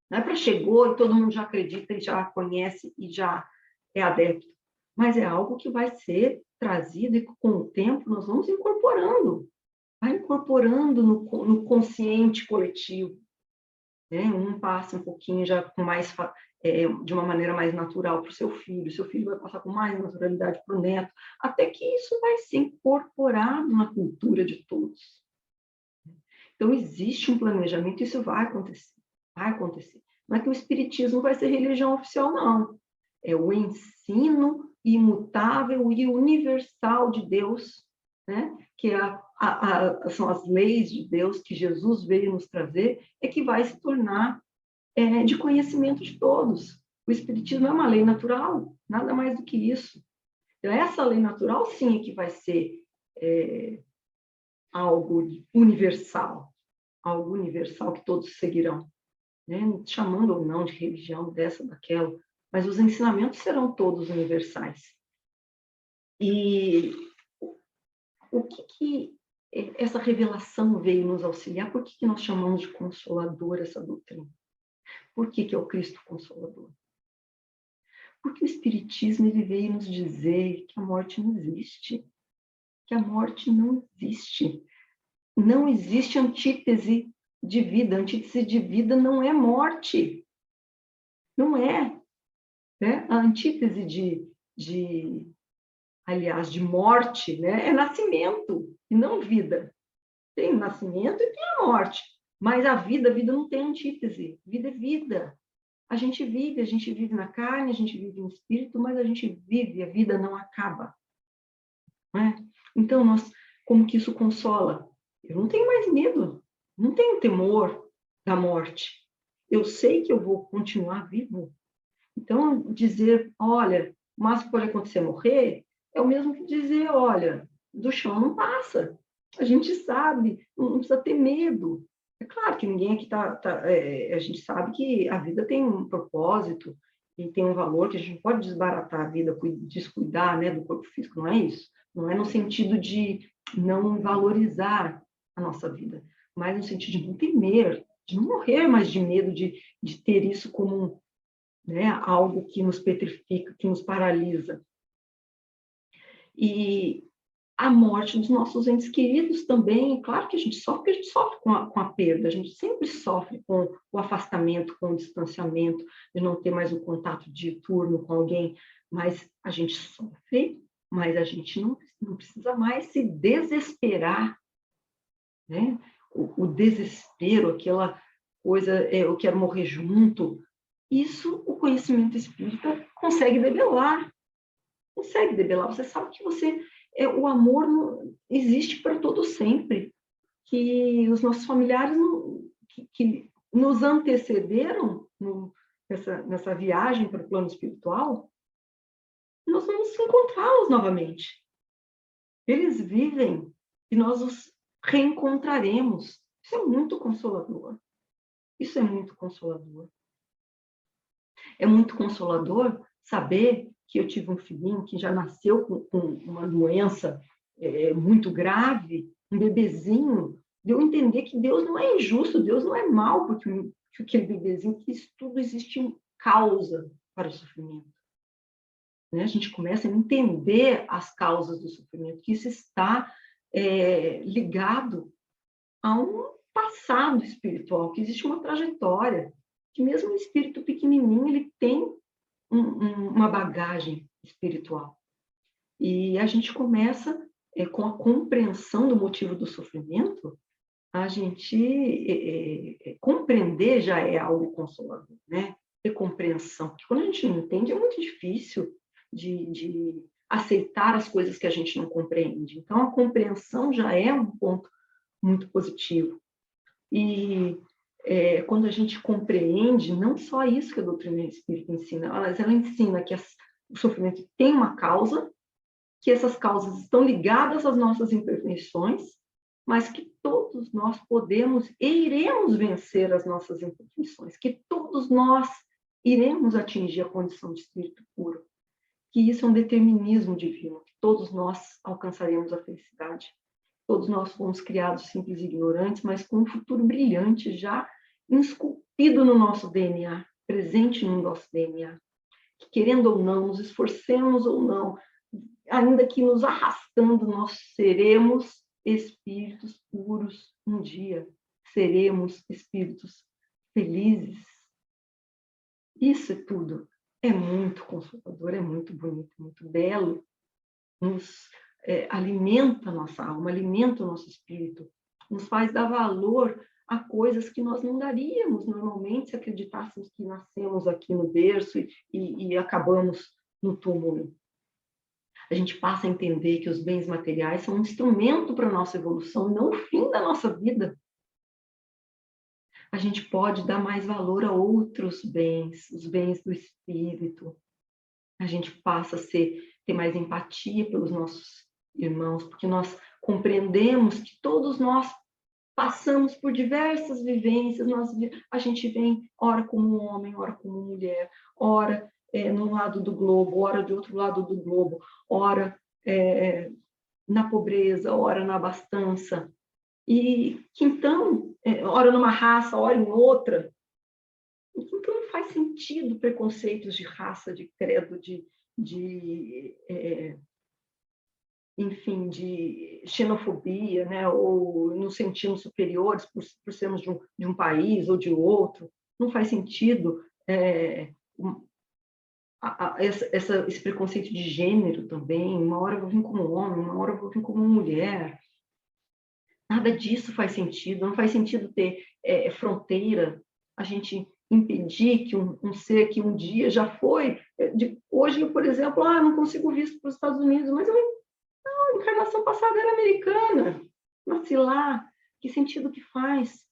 Não é para chegou e todo mundo já acredita e já conhece e já é adepto. Mas é algo que vai ser trazido e com o tempo nós vamos incorporando. Vai incorporando no consciente coletivo. Né? Um passa um pouquinho já com mais... de uma maneira mais natural para o seu filho vai passar com mais naturalidade para o neto, até que isso vai ser incorporado na cultura de todos. Então, existe um planejamento, isso vai acontecer. Não é que o espiritismo vai ser religião oficial, não. É o ensino imutável e universal de Deus, né? Que são as leis de Deus que Jesus veio nos trazer, que vai se tornar de conhecimento de todos. O Espiritismo é uma lei natural, nada mais do que isso. Então, essa lei natural, sim, é que vai ser algo universal que todos seguirão, né? Chamando ou não de religião, dessa, daquela, mas os ensinamentos serão todos universais. E o que essa revelação veio nos auxiliar? Por que nós chamamos de consolador essa doutrina? Por que é o Cristo Consolador? Porque o Espiritismo ele veio nos dizer que a morte não existe. que a morte não existe. Não existe antítese de vida. Antítese de vida não é morte. Não é. Né? A antítese aliás, de morte, né, é nascimento e não vida. Tem o nascimento e tem a morte. Mas a vida não tem antítese. Vida é vida. A gente vive na carne, a gente vive no espírito, mas a gente vive, a vida não acaba. Né? Então, como que isso consola? Eu não tenho mais medo, não tenho temor da morte. Eu sei que eu vou continuar vivo. Então, dizer, olha, o máximo que pode acontecer é morrer, é o mesmo que dizer, olha, do chão não passa. A gente sabe, não precisa ter medo. É claro que ninguém aqui a gente sabe que a vida tem um propósito e tem um valor que a gente não pode desbaratar a vida, descuidar, né, do corpo físico, não é isso. Não é no sentido de não valorizar a nossa vida, mas no sentido de não temer, de não morrer, mas de medo de ter isso como né, algo que nos petrifica, que nos paralisa. E a morte dos nossos entes queridos também, claro que a gente sofre com a perda, a gente sempre sofre com o afastamento, com o distanciamento, de não ter mais o contato diuturno com alguém, mas a gente sofre, mas a gente não precisa mais se desesperar, né? O desespero, aquela coisa, eu quero morrer junto, isso o conhecimento espírita consegue debelar. Consegue debelar. Você sabe que o amor existe para todo sempre. Que os nossos familiares que nos antecederam nessa viagem para o plano espiritual, nós vamos encontrá-los novamente. Eles vivem e nós os reencontraremos. Isso é muito consolador. Isso é muito consolador. É muito consolador saber que eu tive um filhinho que já nasceu com uma doença muito grave, um bebezinho, de eu entender que Deus não é injusto, Deus não é mau, porque aquele bebezinho, que isso tudo existe uma causa para o sofrimento. Né? A gente começa a entender as causas do sofrimento, que isso está ligado a um passado espiritual, que existe uma trajetória, que mesmo o espírito pequenininho, ele tem uma bagagem espiritual. E a gente começa, com a compreensão do motivo do sofrimento, a gente compreender já é algo consolador, né? Ter compreensão, porque quando a gente não entende é muito difícil de aceitar as coisas que a gente não compreende. Então, a compreensão já é um ponto muito positivo. E quando a gente compreende, não só isso que a doutrina espírita ensina, mas ela ensina que o sofrimento tem uma causa, que essas causas estão ligadas às nossas imperfeições, mas que todos nós podemos e iremos vencer as nossas imperfeições, que todos nós iremos atingir a condição de espírito puro, que isso é um determinismo divino, que todos nós alcançaremos a felicidade. Todos nós fomos criados simples e ignorantes, mas com um futuro brilhante já esculpido no nosso DNA, presente no nosso DNA. Que, querendo ou não, nos esforcemos ou não, ainda que nos arrastando, nós seremos espíritos puros um dia. Seremos espíritos felizes. Isso é tudo. É muito consolador, é muito bonito, muito belo. Nos alimenta a nossa alma, alimenta o nosso espírito, nos faz dar valor a coisas que nós não daríamos normalmente se acreditássemos que nascemos aqui no berço e acabamos no túmulo. A gente passa a entender que os bens materiais são um instrumento para a nossa evolução, não o fim da nossa vida. A gente pode dar mais valor a outros bens, os bens do espírito. A gente passa a ter mais empatia pelos nossos irmãos, porque nós compreendemos que todos nós passamos por diversas vivências, a gente vem, ora como homem, ora como mulher, ora num lado do globo, ora de outro lado do globo, ora na pobreza, ora na abastança, e que então, ora numa raça, ora em outra. Então não faz sentido preconceitos de raça, de credo, de enfim, de xenofobia, né? Ou nos sentimos superiores por sermos de um país ou de outro. Não faz sentido esse preconceito de gênero também. Uma hora eu vou vir como homem, uma hora eu vou vir como mulher. Nada disso faz sentido. Não faz sentido ter fronteira, a gente impedir que um ser que um dia já foi... hoje, por exemplo, não consigo visto para os Estados Unidos, mas a encarnação passada era americana, nasci lá. Que sentido que faz?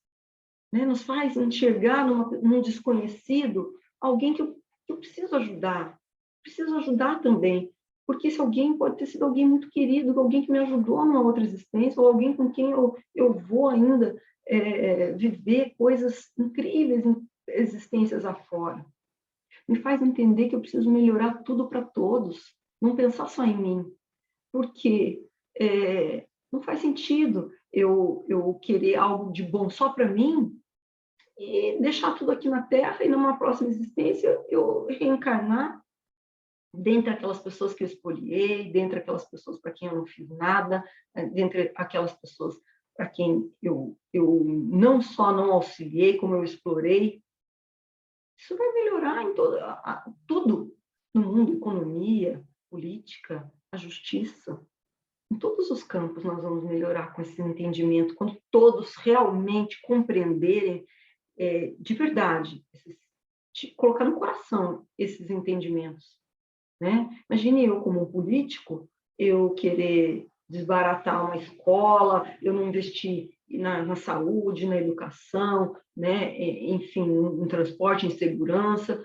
Né? Nos faz enxergar num desconhecido alguém que eu preciso ajudar. Preciso ajudar também. Porque esse alguém pode ter sido alguém muito querido, alguém que me ajudou numa outra existência, ou alguém com quem eu vou ainda viver coisas incríveis em existências afora. Me faz entender que eu preciso melhorar tudo para todos, não pensar só em mim. Porque não faz sentido eu querer algo de bom só para mim e deixar tudo aqui na Terra e numa próxima existência eu reencarnar dentre aquelas pessoas que eu espoliei, dentre aquelas pessoas para quem eu não fiz nada, dentre aquelas pessoas para quem eu não só não auxiliei, como eu explorei. Isso vai melhorar em tudo no mundo, economia, política, a justiça. Em todos os campos nós vamos melhorar com esse entendimento, quando todos realmente compreenderem de verdade, colocar no coração esses entendimentos. Né? Imagine eu, como um político, eu querer desbaratar uma escola, eu não investir na saúde, na educação, né? Enfim, em transporte, em segurança,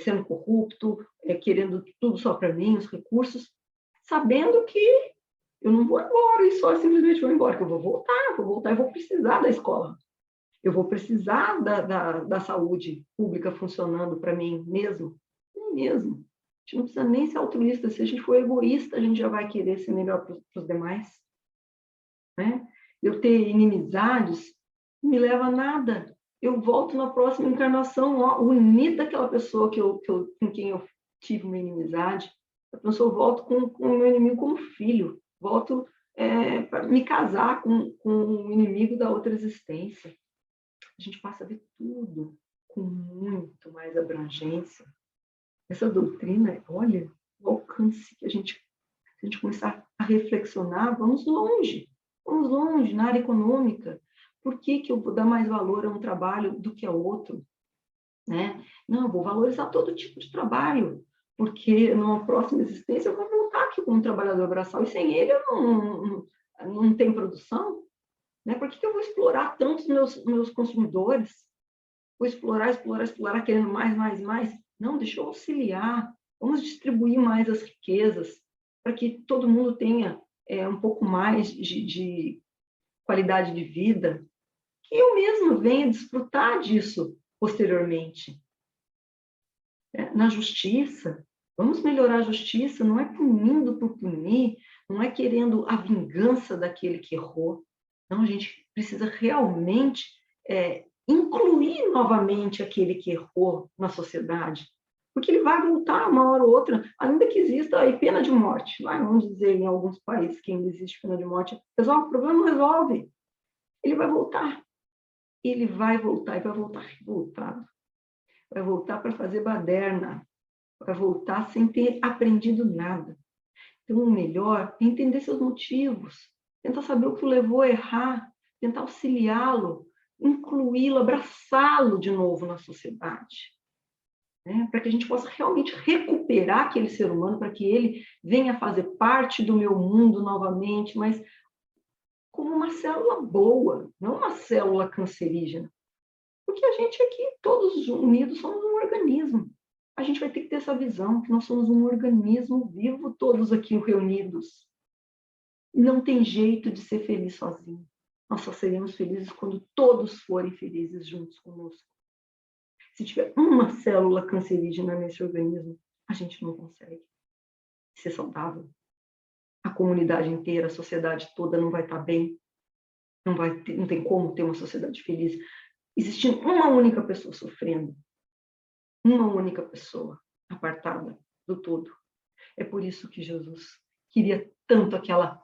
sendo corrupto, querendo tudo só para mim, os recursos, sabendo que eu não vou embora e só simplesmente vou embora, que eu vou voltar e vou precisar da escola. Eu vou precisar da saúde pública funcionando para mim mesmo. A gente não precisa nem ser altruísta. Se a gente for egoísta, a gente já vai querer ser melhor para os demais. Né? Eu ter inimizades não me leva a nada. Eu volto na próxima encarnação unida daquela pessoa com quem eu tive uma inimizade. A pessoa volta com o meu inimigo como filho. Volto para me casar com o inimigo da outra existência. A gente passa a ver tudo com muito mais abrangência. Essa doutrina, olha, o alcance que a gente começar a reflexionar, vamos longe na área econômica. Por que eu vou dar mais valor a um trabalho do que a outro? Né? Não, eu vou valorizar todo tipo de trabalho, porque numa próxima existência eu vou voltar aqui como um trabalhador braçal, e sem ele eu não tenho produção. Né? Por que eu vou explorar tanto os meus consumidores? Vou explorar, querendo mais. Não, deixa eu auxiliar. Vamos distribuir mais as riquezas para que todo mundo tenha um pouco mais de qualidade de vida, que eu mesma venha desfrutar disso posteriormente. Na justiça, vamos melhorar a justiça, não é punindo por punir, não é querendo a vingança daquele que errou. Não, a gente precisa realmente incluir novamente aquele que errou na sociedade, porque ele vai voltar uma hora ou outra, ainda que exista aí pena de morte. Vamos dizer, em alguns países que ainda existe pena de morte, resolve o problema? Não resolve. Ele vai voltar. Ele vai voltar, e vai voltar revoltado. Vai voltar para fazer baderna. Vai voltar sem ter aprendido nada. Então, o melhor é entender seus motivos, tentar saber o que o levou a errar, tentar auxiliá-lo, incluí-lo, abraçá-lo de novo na sociedade. Né? Para que a gente possa realmente recuperar aquele ser humano, para que ele venha fazer parte do meu mundo novamente, mas como uma célula boa, não uma célula cancerígena. Porque a gente aqui, todos unidos, somos um organismo. A gente vai ter que ter essa visão, que nós somos um organismo vivo, todos aqui reunidos. Não tem jeito de ser feliz sozinho. Nós só seremos felizes quando todos forem felizes juntos conosco. Se tiver uma célula cancerígena nesse organismo, a gente não consegue ser saudável. A comunidade inteira, a sociedade toda não vai estar bem. Não tem como ter uma sociedade feliz existindo uma única pessoa sofrendo. Uma única pessoa apartada do todo. É por isso que Jesus queria tanto aquela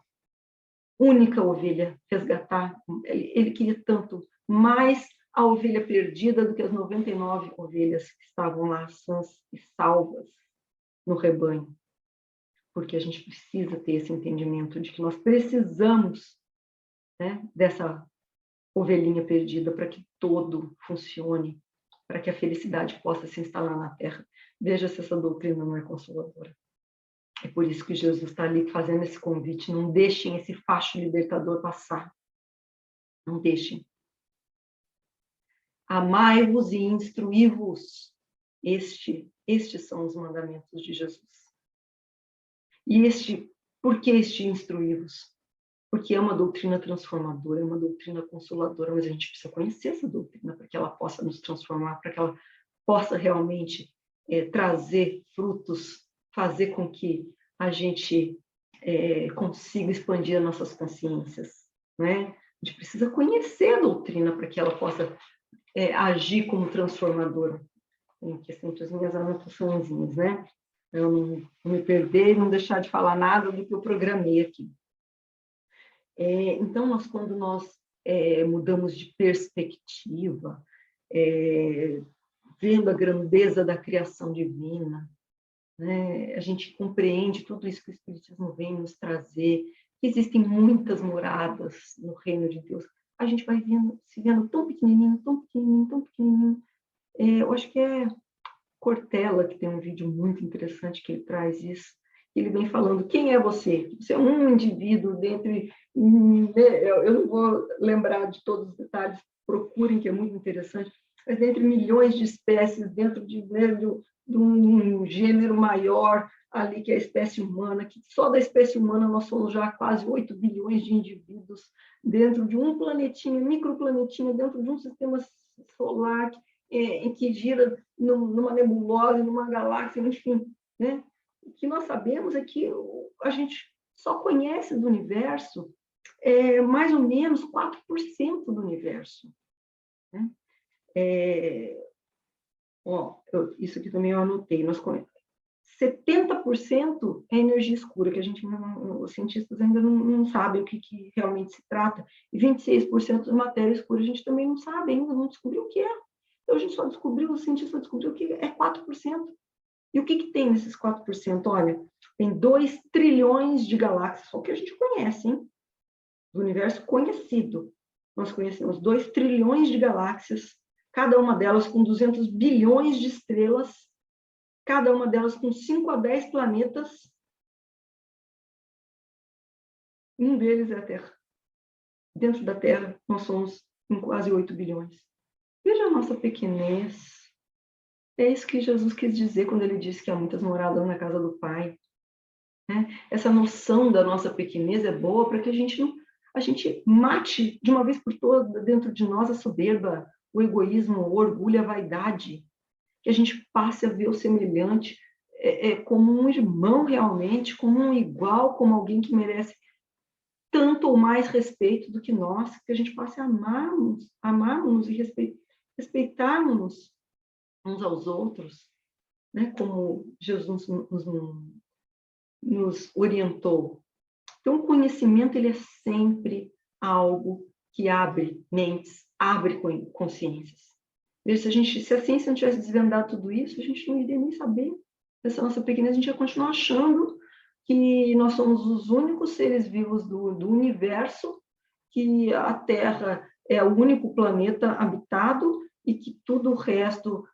única ovelha resgatar, ele queria tanto mais a ovelha perdida do que as 99 ovelhas que estavam lá sãs e salvas no rebanho. Porque a gente precisa ter esse entendimento de que nós precisamos, né, dessa ovelhinha perdida para que todo funcione, para que a felicidade possa se instalar na Terra. Veja se essa doutrina não é consoladora. É por isso que Jesus está ali fazendo esse convite. Não deixem esse facho libertador passar. Não deixem. Amai-vos e instruí-vos. Estes são os mandamentos de Jesus. E por que este instruí-vos? Porque é uma doutrina transformadora, é uma doutrina consoladora, mas a gente precisa conhecer essa doutrina para que ela possa nos transformar, para que ela possa realmente trazer frutos, fazer com que a gente consiga expandir as nossas consciências, né? A gente precisa conhecer a doutrina para que ela possa agir como transformadora. Tem aqui sempre as minhas anotaçõezinhas, né? Eu não me perder e não deixar de falar nada do que eu programei aqui. Então, quando nós mudamos de perspectiva, vendo a grandeza da criação divina, né, a gente compreende tudo isso que o Espiritismo vem nos trazer, que existem muitas moradas no reino de Deus. A gente vai se vendo tão pequenininho, tão pequenininho, tão pequenininho. Eu acho que é Cortella, que tem um vídeo muito interessante que ele traz isso. Ele vem falando, quem é você? Você é um indivíduo dentre... Eu não vou lembrar de todos os detalhes, procurem, que é muito interessante, mas dentre milhões de espécies, dentro de um gênero maior ali, que é a espécie humana, que só da espécie humana nós somos já quase 8 bilhões de indivíduos, dentro de um planetinha, microplanetinha, dentro de um sistema solar em que gira numa nebulosa, numa galáxia, enfim, né? O que nós sabemos é que a gente só conhece do universo mais ou menos 4% do universo, né? Isso aqui também eu anotei. 70% é energia escura, que os cientistas ainda não sabem o que realmente se trata, e 26% de matéria escura a gente também não sabe ainda, não descobriu o que é. Então, a gente só descobriu, o cientista descobriu que é 4%. E o que tem nesses 4%? Olha, tem 2 trilhões de galáxias, só que a gente conhece, hein? Do universo conhecido. Nós conhecemos 2 trilhões de galáxias, cada uma delas com 200 bilhões de estrelas, cada uma delas com 5 a 10 planetas. Um deles é a Terra. Dentro da Terra, nós somos em quase 8 bilhões. Veja a nossa pequenez. É isso que Jesus quis dizer quando ele disse que há muitas moradas na casa do Pai. Né? Essa noção da nossa pequenez é boa para que a gente mate de uma vez por todas dentro de nós a soberba, o egoísmo, o orgulho, a vaidade. Que a gente passe a ver o semelhante como um irmão realmente, como um igual, como alguém que merece tanto ou mais respeito do que nós, que a gente passe a amarmos e respeitarmos uns aos outros, né? Como Jesus nos orientou. Então, o conhecimento ele é sempre algo que abre mentes, abre consciências. Se a ciência não tivesse desvendado tudo isso, a gente não iria nem saber. Essa nossa pequenez, a gente ia continuar achando que nós somos os únicos seres vivos do universo, que a Terra é o único planeta habitado e que tudo o resto,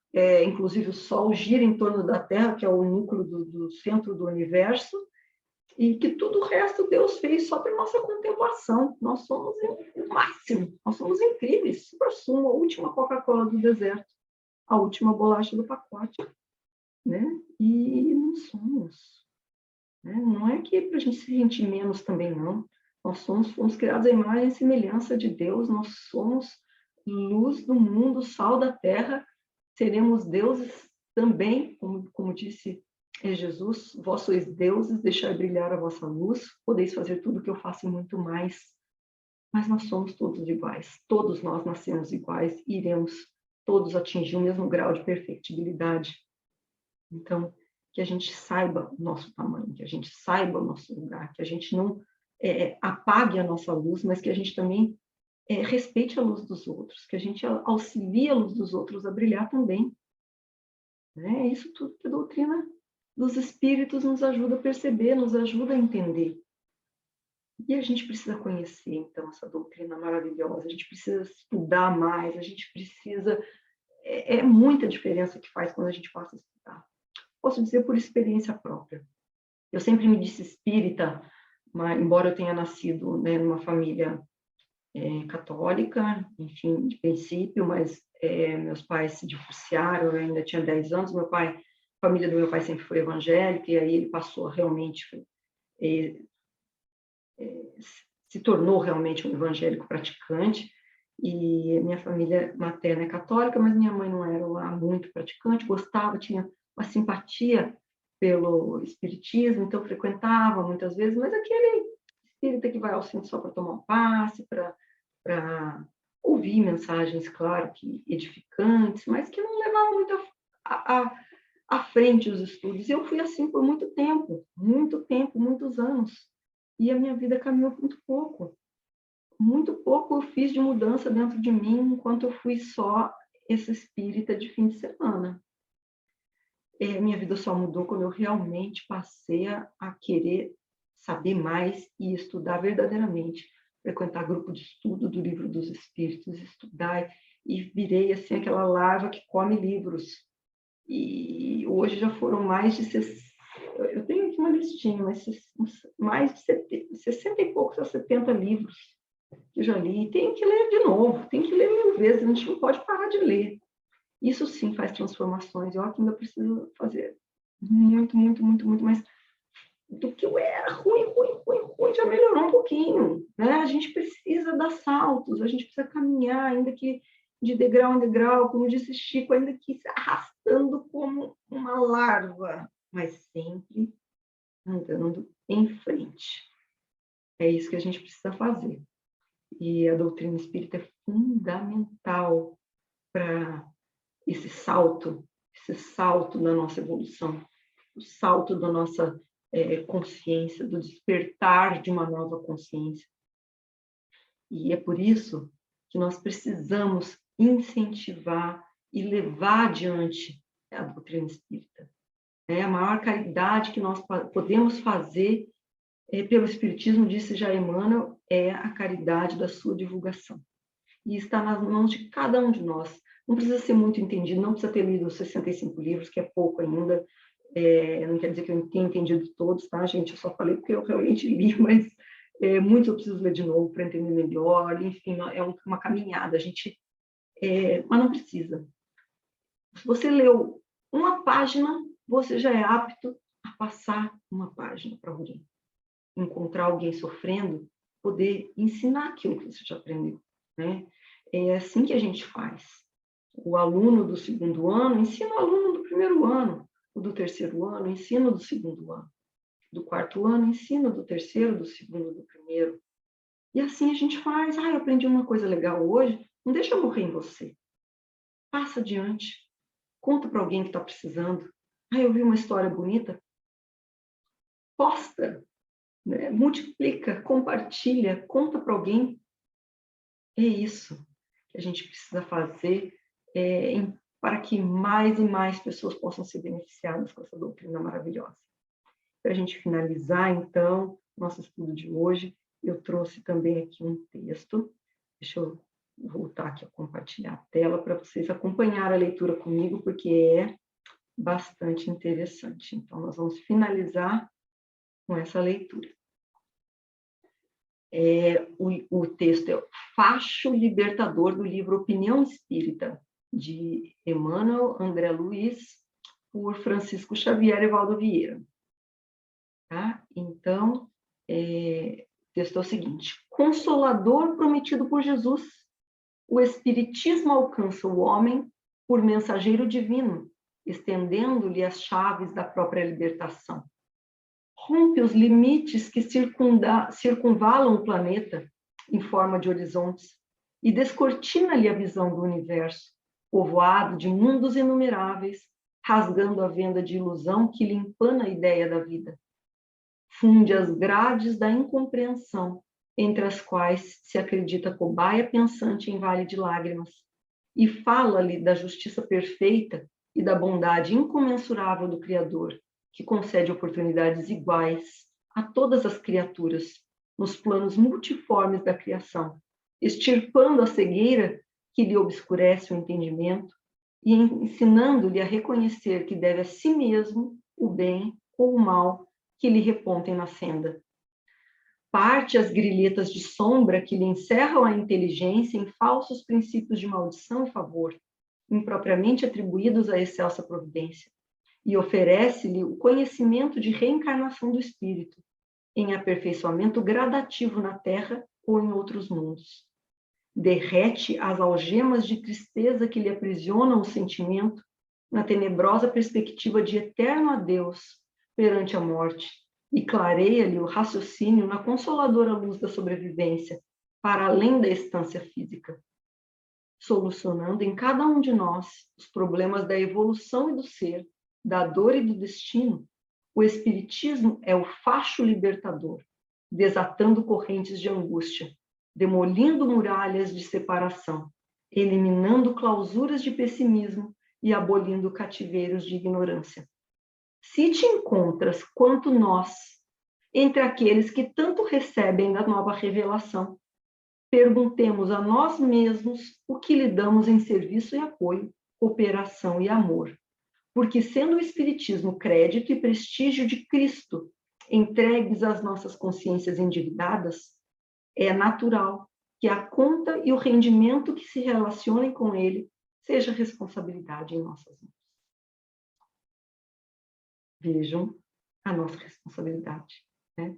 inclusive o Sol, gira em torno da Terra, que é o núcleo do centro do universo, e que tudo o resto Deus fez só para nossa contemplação. Nós somos o máximo, nós somos incríveis, supra-sumo, a última Coca-Cola do deserto, a última bolacha do pacote, né? E não somos. Né? Não é que para a gente se sentir menos também, não. Nós fomos criados à imagem e semelhança de Deus, nós somos luz do mundo, sal da terra, seremos deuses também, como disse Jesus, vós sois deuses, deixai brilhar a vossa luz, podeis fazer tudo o que eu faço e muito mais. Mas nós somos todos iguais, todos nós nascemos iguais e iremos todos atingir o mesmo grau de perfectibilidade. Então, que a gente saiba o nosso tamanho, que a gente saiba o nosso lugar, que a gente não apague a nossa luz, mas que a gente também respeite a luz dos outros, que a gente auxilie a luz dos outros a brilhar também. É isso tudo que a doutrina dos espíritos nos ajuda a perceber, nos ajuda a entender. E a gente precisa conhecer, então, essa doutrina maravilhosa, a gente precisa estudar mais, a gente precisa... É muita diferença que faz quando a gente passa a estudar. Posso dizer por experiência própria. Eu sempre me disse espírita, mas, embora eu tenha nascido, né, numa família católica, enfim, de princípio, mas meus pais se divorciaram, eu ainda tinha 10 anos, a família do meu pai sempre foi evangélica, e aí ele passou a realmente... se tornou realmente um evangélico praticante, e minha família materna é católica, mas minha mãe não era lá muito praticante, gostava, tinha uma simpatia pelo espiritismo, então frequentava muitas vezes, mas aquele espírita que vai ao centro só para tomar um passe, para ouvir mensagens, claro, que edificantes, mas que não levavam muito à frente os estudos. E eu fui assim por muito tempo, muitos anos. E a minha vida caminhou muito pouco. Muito pouco eu fiz de mudança dentro de mim, enquanto eu fui só esse espírita de fim de semana. Minha vida só mudou quando eu realmente passei a querer saber mais e estudar verdadeiramente, frequentar grupo de estudo do Livro dos Espíritos, estudar, e virei assim aquela larva que come livros. E hoje já foram mais de 60, eu tenho aqui uma listinha, mas mais de 60 e poucos a 70 livros que eu já li. E tem que ler de novo, tem que ler 1000 vezes, a gente não pode parar de ler. Isso sim faz transformações. Eu ainda preciso fazer muito mais do que eu era. Ruim, já melhorou um pouquinho, né? A gente precisa dar saltos, a gente precisa caminhar, ainda que de degrau em degrau, como disse Chico, ainda que se arrastando como uma larva, mas sempre andando em frente. É isso que a gente precisa fazer. E a doutrina espírita é fundamental para esse salto da nossa evolução, o salto da nossa consciência, do despertar de uma nova consciência. E é por isso que nós precisamos incentivar e levar adiante a doutrina espírita. A maior caridade que nós podemos fazer pelo Espiritismo, disse já Emmanuel, é a caridade da sua divulgação. E está nas mãos de cada um de nós. Não precisa ser muito entendido, não precisa ter lido os 65 livros, que é pouco ainda. Não quer dizer que eu tenha entendido todos, tá, gente? Eu só falei porque eu realmente li, mas muitos eu preciso ler de novo para entender melhor. Enfim, é uma caminhada. Mas não precisa. Se você leu uma página, você já é apto a passar uma página para alguém. Encontrar alguém sofrendo, poder ensinar aquilo que você já aprendeu, né? É assim que a gente faz. O aluno do segundo ano ensina o aluno do primeiro ano, o do terceiro ano ensina o do segundo ano, do quarto ano ensina o do terceiro, do segundo, do primeiro. E assim a gente faz. Eu aprendi uma coisa legal hoje, não deixa eu morrer em você. Passa adiante, conta para alguém que está precisando. Eu vi uma história bonita. Posta, né? Multiplica, compartilha, conta para alguém. É isso que a gente precisa fazer para que mais e mais pessoas possam ser beneficiadas com essa doutrina maravilhosa. Para a gente finalizar, então, nosso estudo de hoje, eu trouxe também aqui um texto. Deixa eu voltar aqui a compartilhar a tela para vocês acompanharem a leitura comigo, porque é bastante interessante. Então, nós vamos finalizar com essa leitura. O texto é o Facho Libertador, do livro Opinião Espírita, de Emmanuel André Luiz, por Francisco Xavier e Valdo Vieira. Tá? Então, o texto é o seguinte: Consolador prometido por Jesus, o Espiritismo alcança o homem por mensageiro divino, estendendo-lhe as chaves da própria libertação. Rompe os limites que circunvalam o planeta em forma de horizontes e descortina-lhe a visão do universo, povoado de mundos inumeráveis, rasgando a venda de ilusão que lhe empana a ideia da vida. Funde as grades da incompreensão, entre as quais se acredita cobaia pensante em vale de lágrimas, e fala-lhe da justiça perfeita e da bondade incomensurável do Criador, que concede oportunidades iguais a todas as criaturas, nos planos multiformes da criação, extirpando a cegueira que lhe obscurece o entendimento e ensinando-lhe a reconhecer que deve a si mesmo o bem ou o mal que lhe repontem na senda. Parte as grilhetas de sombra que lhe encerram a inteligência em falsos princípios de maldição e favor, impropriamente atribuídos à excelsa providência, e oferece-lhe o conhecimento de reencarnação do espírito, em aperfeiçoamento gradativo na terra ou em outros mundos. Derrete as algemas de tristeza que lhe aprisionam o sentimento na tenebrosa perspectiva de eterno adeus perante a morte, e clareia-lhe o raciocínio na consoladora luz da sobrevivência, para além da estância física, solucionando em cada um de nós os problemas da evolução e do ser, da dor e do destino. O Espiritismo é o facho libertador, desatando correntes de angústia, demolindo muralhas de separação, eliminando clausuras de pessimismo e abolindo cativeiros de ignorância. Se te encontras, quanto nós, entre aqueles que tanto recebem da nova revelação, perguntemos a nós mesmos o que lhe damos em serviço e apoio, cooperação e amor. Porque, sendo o Espiritismo crédito e prestígio de Cristo entregues às nossas consciências endividadas, é natural que a conta e o rendimento que se relacionem com ele seja responsabilidade em nossas mãos. Vejam a nossa responsabilidade, né?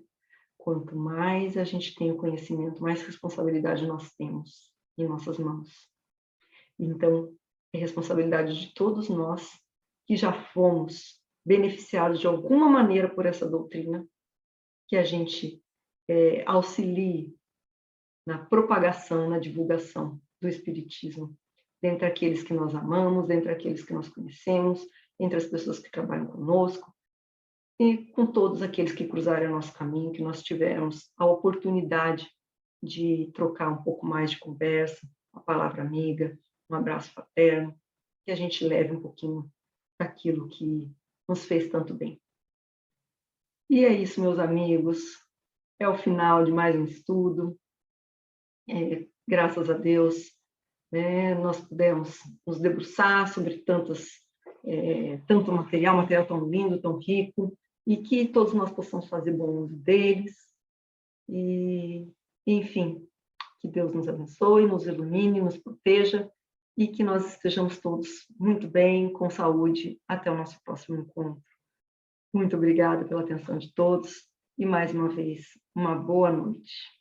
Quanto mais a gente tem o conhecimento, mais responsabilidade nós temos em nossas mãos. Então, é responsabilidade de todos nós que já fomos beneficiados de alguma maneira por essa doutrina, que a gente auxilie na propagação, na divulgação do Espiritismo, dentre aqueles que nós amamos, dentre aqueles que nós conhecemos, entre as pessoas que trabalham conosco, e com todos aqueles que cruzarem o nosso caminho, que nós tivermos a oportunidade de trocar um pouco mais de conversa, uma palavra amiga, um abraço fraterno, que a gente leve um pouquinho daquilo que nos fez tanto bem. E é isso, meus amigos, é o final de mais um estudo. Graças a Deus, né, nós pudemos nos debruçar sobre tanto material tão lindo, tão rico, e que todos nós possamos fazer bom uso deles. E, enfim, que Deus nos abençoe, nos ilumine, nos proteja, e que nós estejamos todos muito bem, com saúde, até o nosso próximo encontro. Muito obrigada pela atenção de todos, e mais uma vez, uma boa noite.